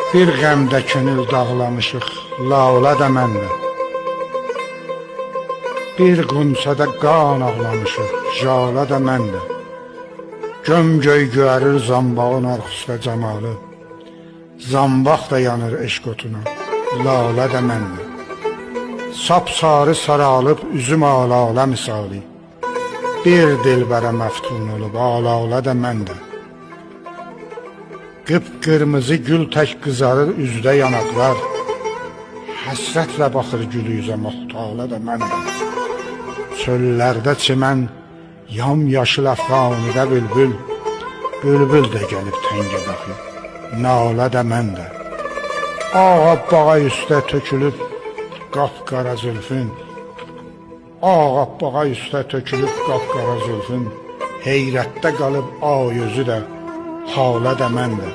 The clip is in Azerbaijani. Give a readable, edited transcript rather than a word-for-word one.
Bir qəmdə könül dağlamışıq, laola da məndə. Bir qunçada qan ağlamışıq, jala da məndə. Göm-göy göyərir zambağın arxusda camalı. Zambaq da yanır eşq otuna, laola da məndə. Sap-sarı saralıb üzüm ala-ala misali. Bir dilbərə məftun olub, ala-ala da məndə. Qıpqırmızı gül tək qızarır üzdə yanaqlar. Həsrətlə baxır gülü yüzə muhtala da məndə. Çöllərdə çimən yam-yaşıl əfqanıda bülbül. Bülbül də gəlib təngə baxır, nalə da məndə. Ağabbağa üstə tökülüb qapqara zülfün. Ağabbağa üstə tökülüb qapqara zülfün. Heyrətdə qalıb ağ yüzü də, halə də məndə.